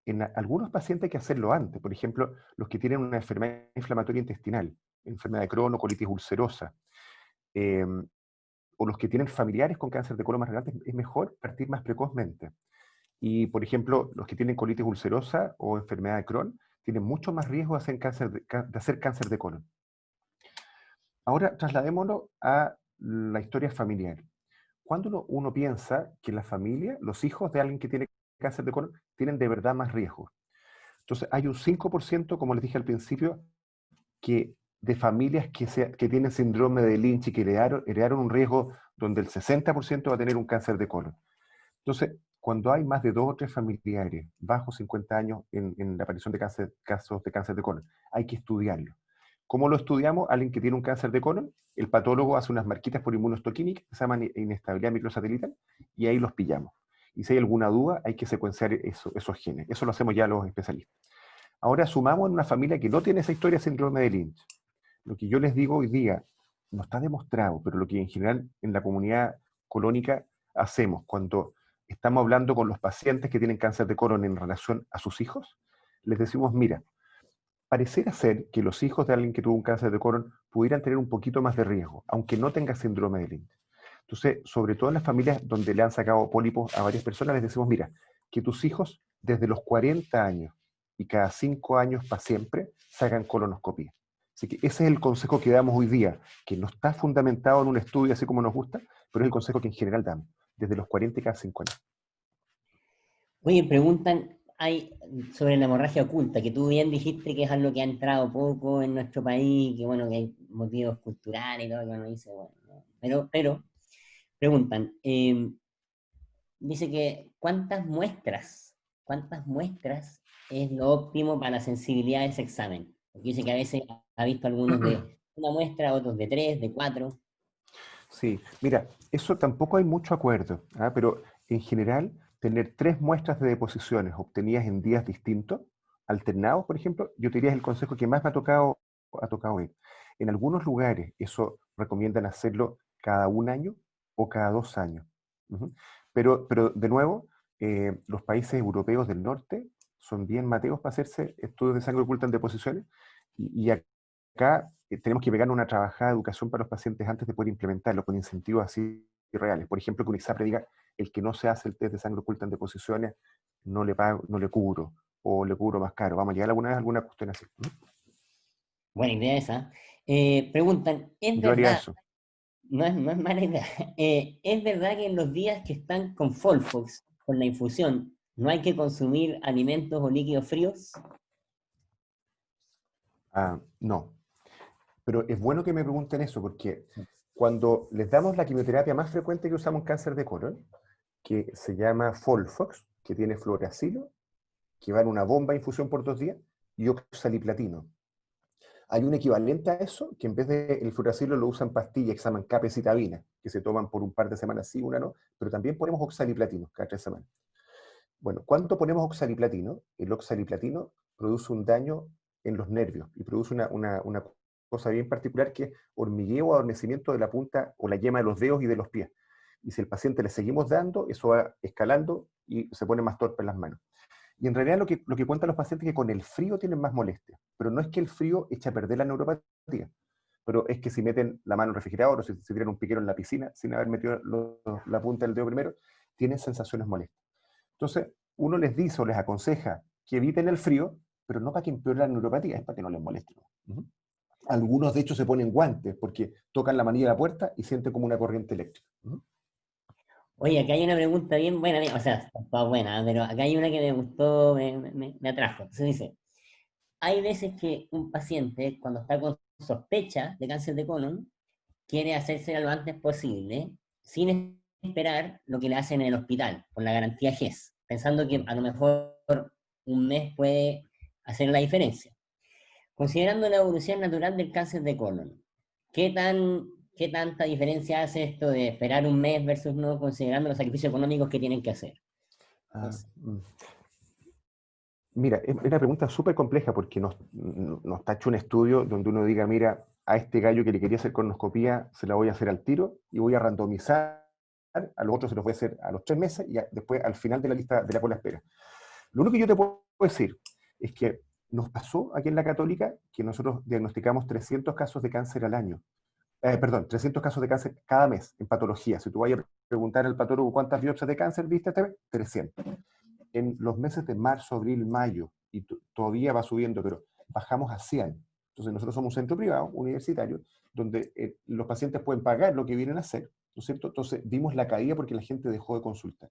en algunos pacientes hay que hacerlo antes. Por ejemplo, los que tienen una enfermedad inflamatoria intestinal, enfermedad de Crohn o colitis ulcerosa, o los que tienen familiares con cáncer de colon más relevante, es mejor partir más precozmente. Y, por ejemplo, los que tienen colitis ulcerosa o enfermedad de Crohn tienen mucho más riesgo de hacer cáncer de colon. Ahora, trasladémonos a la historia familiar. Cuando uno piensa que la familia, los hijos de alguien que tiene cáncer de colon, tienen de verdad más riesgo. Entonces, hay un 5%, como les dije al principio, de familias que tienen síndrome de Lynch y que heredaron un riesgo donde el 60% va a tener un cáncer de colon. Entonces, cuando hay más de 2 o 3 familiares bajo 50 años en la aparición de casos de cáncer de colon, hay que estudiarlo. ¿Cómo lo estudiamos? Alguien que tiene un cáncer de colon, el patólogo hace unas marquitas por inmunohistoquímica que se llaman inestabilidad microsatelital y ahí los pillamos. Y si hay alguna duda, hay que secuenciar esos genes. Eso lo hacemos ya los especialistas. Ahora sumamos en una familia que no tiene esa historia de síndrome de Lynch. Lo que yo les digo hoy día no está demostrado, pero lo que en general en la comunidad colónica hacemos cuando estamos hablando con los pacientes que tienen cáncer de colon en relación a sus hijos, les decimos, mira, pareciera ser que los hijos de alguien que tuvo un cáncer de colon pudieran tener un poquito más de riesgo, aunque no tenga síndrome de Lynch. Entonces, sobre todo en las familias donde le han sacado pólipos a varias personas, les decimos, mira, que tus hijos desde los 40 años y cada 5 años para siempre se hagan colonoscopía. Así que ese es el consejo que damos hoy día, que no está fundamentado en un estudio así como nos gusta, pero es el consejo que en general damos, desde los 40 y cada 5 años. Oye, preguntan, hay sobre la hemorragia oculta, que tú bien dijiste que es algo que ha entrado poco en nuestro país, que bueno, que hay motivos culturales y todo, que uno dice, bueno, ¿no? Pero preguntan, dice que cuántas muestras es lo óptimo para la sensibilidad de ese examen? Porque dice que a veces ha visto algunos de una muestra, otros de 3, de 4. Sí, mira, eso tampoco hay mucho acuerdo, ¿ah? Pero en general, tener 3 muestras de deposiciones obtenidas en días distintos, alternados, por ejemplo, yo te diría es el consejo que más me ha tocado ver. En algunos lugares eso recomiendan hacerlo cada 1 año o cada 2 años. Ujú. Pero de nuevo, los países europeos del norte son bien mateos para hacerse estudios de sangre oculta en deposiciones y acá tenemos que pegar una trabajada de educación para los pacientes antes de poder implementarlo con incentivos así reales. Por ejemplo, que un ISAPRE diga, el que no se hace el test de sangre oculta en deposiciones, no le pago, no le cubro, o le cubro más caro. Vamos a llegar alguna vez a alguna cuestión así. Buena idea esa. Preguntan, ¿es Yo haría verdad? eso. No es mala idea. ¿Es verdad que en los días que están con Folfox, con la infusión, no hay que consumir alimentos o líquidos fríos? Ah, no. Pero es bueno que me pregunten eso, porque cuando les damos la quimioterapia más frecuente que usamos en cáncer de colon, que se llama Folfox, que tiene fluoracilo, que va en una bomba de infusión por 2 días, y oxaliplatino. Hay un equivalente a eso, que en vez del fluoracilo lo usan pastillas que se llaman capecitabina, que se toman por un par de semanas sí, una no, pero también ponemos oxaliplatino cada 3 semanas. Bueno, ¿cuánto ponemos oxaliplatino? El oxaliplatino produce un daño en los nervios y produce una cosa bien particular que es hormigueo o adormecimiento de la punta o la yema de los dedos y de los pies. Y si al paciente le seguimos dando, eso va escalando y se pone más torpe en las manos. Y en realidad lo que cuentan los pacientes es que con el frío tienen más molestias, pero no es que el frío eche a perder la neuropatía, pero es que si meten la mano en el refrigerador o si se tiran un piquero en la piscina sin haber metido la punta del dedo primero, tienen sensaciones molestas. Entonces, uno les dice o les aconseja que eviten el frío, pero no para que empeore la neuropatía, es para que no les moleste. Uh-huh. Algunos, de hecho, se ponen guantes porque tocan la manilla de la puerta y sienten como una corriente eléctrica. Uh-huh. Oye, acá hay una pregunta bien buena, o sea, está buena, pero acá hay una que me gustó, me atrajo. Entonces dice, hay veces que un paciente, cuando está con sospecha de cáncer de colon, quiere hacérsela lo antes posible, sin esperar lo que le hacen en el hospital, con la garantía GES, pensando que a lo mejor un mes puede hacer la diferencia. Considerando la evolución natural del cáncer de colon, ¿qué tanta diferencia hace esto de esperar un mes versus no, considerando los sacrificios económicos que tienen que hacer? Ah, Mira, es una pregunta súper compleja porque nos está hecho un estudio donde uno diga, mira, a este gallo que le quería hacer colonoscopía se la voy a hacer al tiro y voy a randomizar, a los otros se los voy a hacer a los 3 meses y después al final de la lista de la cola espera. Lo único que yo te puedo decir es que nos pasó aquí en la Católica que nosotros diagnosticamos 300 casos de cáncer al año. Perdón, 300 casos de cáncer cada mes en patología. Si tú vayas a preguntar al patólogo cuántas biopsias de cáncer viste este mes, 300. En los meses de marzo, abril, mayo, y todavía va subiendo, pero bajamos a 100. Entonces nosotros somos un centro privado, universitario, donde los pacientes pueden pagar lo que vienen a hacer, ¿no es cierto? Entonces vimos la caída porque la gente dejó de consultar.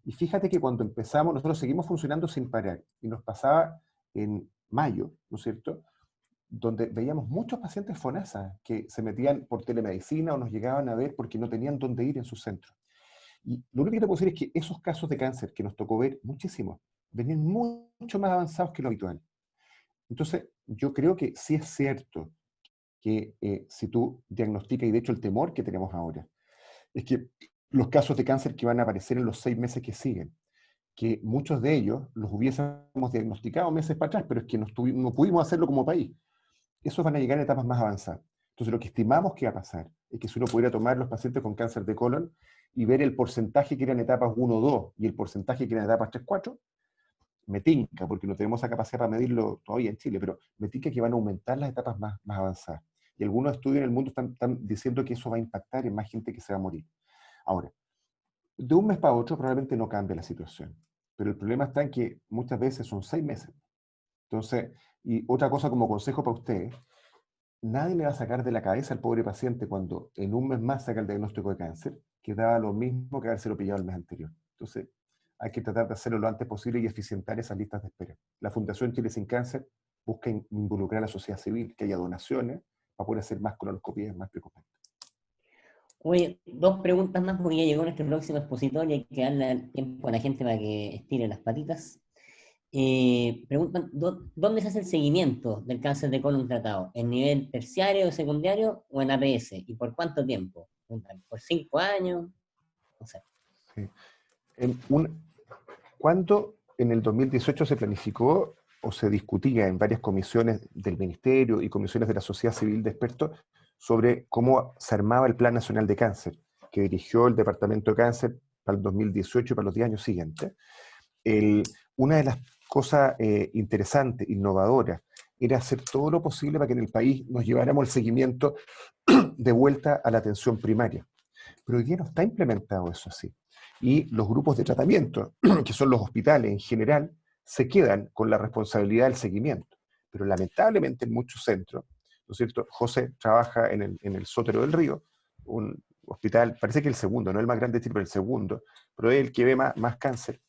Y fíjate que cuando empezamos, nosotros seguimos funcionando sin parar, y nos pasaba en mayo, ¿no es cierto?, donde veíamos muchos pacientes FONASA que se metían por telemedicina o nos llegaban a ver porque no tenían dónde ir en su centro. Y lo único que te puedo decir es que esos casos de cáncer que nos tocó ver muchísimos, venían mucho más avanzados que lo habitual. Entonces, yo creo que sí es cierto que si tú diagnosticas, y de hecho el temor que tenemos ahora, es que los casos de cáncer que van a aparecer en los 6 meses que siguen, que muchos de ellos los hubiésemos diagnosticado meses para atrás, pero es que no pudimos hacerlo como país. Esos van a llegar en etapas más avanzadas. Entonces, lo que estimamos que va a pasar es que si uno pudiera tomar los pacientes con cáncer de colon y ver el porcentaje que eran etapas 1 o 2 y el porcentaje que eran etapas 3 4, me tinca, porque no tenemos esa capacidad para medirlo todavía en Chile, pero me tinca que van a aumentar las etapas más avanzadas. Y algunos estudios en el mundo están diciendo que eso va a impactar en más gente que se va a morir. Ahora, de un mes para otro probablemente no cambie la situación, pero el problema está en que muchas veces son 6 meses. Entonces, y otra cosa como consejo para ustedes, nadie le va a sacar de la cabeza al pobre paciente cuando en un mes más saca el diagnóstico de cáncer, que daba lo mismo que habérselo pillado el mes anterior. Entonces, hay que tratar de hacerlo lo antes posible y eficientar esas listas de espera. La Fundación Chile Sin Cáncer busca involucrar a la sociedad civil, que haya donaciones, para poder hacer más colonoscopías más preocupantes. Oye, dos preguntas más porque ya llegó nuestro próximo expositor y hay que darle tiempo a la gente para que estire las patitas. Preguntan, ¿dónde se hace el seguimiento del cáncer de colon tratado? ¿En nivel terciario o secundario o en APS? ¿Y por cuánto tiempo? ¿Por 5 años? No sé. Sí. Cuando en el 2018 se planificó o se discutía en varias comisiones del Ministerio y comisiones de la sociedad civil de expertos sobre cómo se armaba el Plan Nacional de Cáncer, que dirigió el Departamento de Cáncer para el 2018 y para los 10 años siguientes, una de las cosas interesantes, innovadoras, era hacer todo lo posible para que en el país nos lleváramos el seguimiento de vuelta a la atención primaria. Pero hoy día no está implementado eso así. Y los grupos de tratamiento, que son los hospitales en general, se quedan con la responsabilidad del seguimiento. Pero lamentablemente en muchos centros, ¿no es cierto? José trabaja en el Sotero del Río, un hospital, parece que el segundo, no el más grande de Chile, pero el segundo, pero es el que ve más cáncer,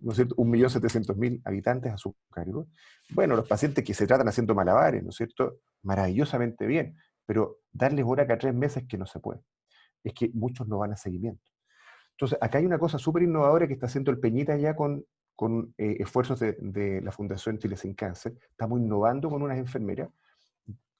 ¿no es cierto? 1.700.000 habitantes a su cargo. Bueno, los pacientes que se tratan haciendo malabares, ¿no es cierto? Maravillosamente bien, pero darles hora cada 3 meses que no se puede. Es que muchos no van a seguimiento. Entonces, acá hay una cosa súper innovadora que está haciendo el Peñita ya con esfuerzos de la Fundación Chile Sin Cáncer. Estamos innovando con unas enfermeras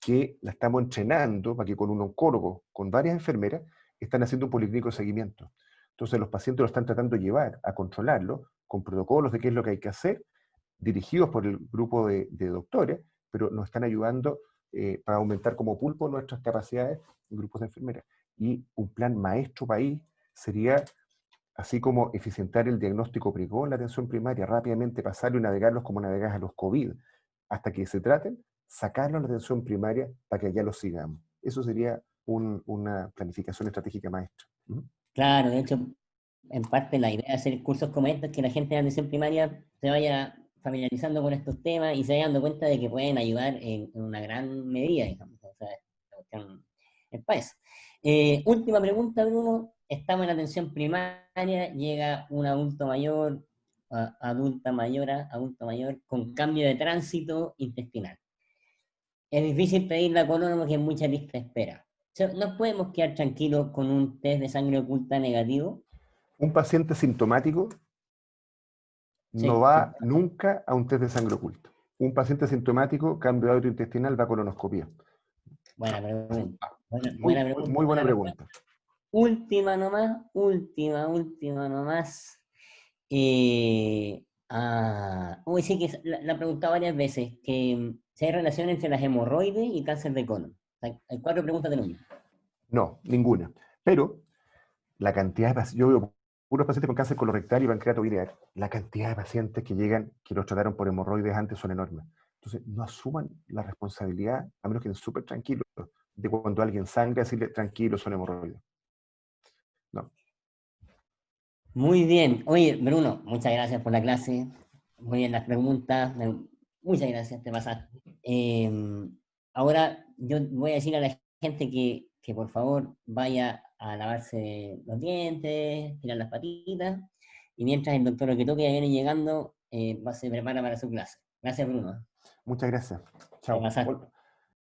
que la estamos entrenando para que con un oncólogo, con varias enfermeras, están haciendo un policlínico de seguimiento. Entonces, los pacientes lo están tratando de llevar a controlarlo con protocolos de qué es lo que hay que hacer, dirigidos por el grupo de doctores, pero nos están ayudando para aumentar como pulpo nuestras capacidades en grupos de enfermeras. Y un plan maestro país sería, así como eficientar el diagnóstico precoz en la atención primaria, rápidamente pasarlo y navegarlos como navegas a los COVID, hasta que se traten, sacarlos a la atención primaria para que allá los sigamos. Eso sería una planificación estratégica maestra. Claro, de hecho, en parte la idea de hacer cursos como estos es que la gente de atención primaria se vaya familiarizando con estos temas y se vaya dando cuenta de que pueden ayudar en una gran medida, digamos. O sea, la cuestión es para eso. Última pregunta, Bruno. Estamos en atención primaria, llega un adulto mayor, adulto mayor con cambio de tránsito intestinal. Es difícil pedir la colon porque hay mucha lista de espera. ¿No podemos quedar tranquilos con un test de sangre oculta negativo? Un paciente sintomático no Sí, va nunca a un test de sangre oculta. Un paciente sintomático, cambio de hábito intestinal, va a colonoscopía. buena pregunta. Muy Buena pregunta. buena pregunta. Última nomás. Sí que la he preguntado varias veces, que si hay relación entre las hemorroides y cáncer de colon. Hay 4 preguntas de lo mismo. No, ninguna. Pero la cantidad de pacientes, yo veo puros pacientes con cáncer colorectal y pancreato biliar, la cantidad de pacientes que llegan, que los trataron por hemorroides antes son enormes. Entonces, no asuman la responsabilidad, a menos que estén súper tranquilos, de cuando alguien sangra, decirle, tranquilo, son hemorroides. No. Muy bien. Oye, Bruno, muchas gracias por la clase. Muy bien las preguntas. Muchas gracias, te pasaste. Ahora yo voy a decir a la gente que por favor vaya a lavarse los dientes, tirar las patitas, y mientras el doctor que toque ya viene llegando, se prepara para su clase. Gracias, Bruno. Muchas gracias. Te Chao. pasaste.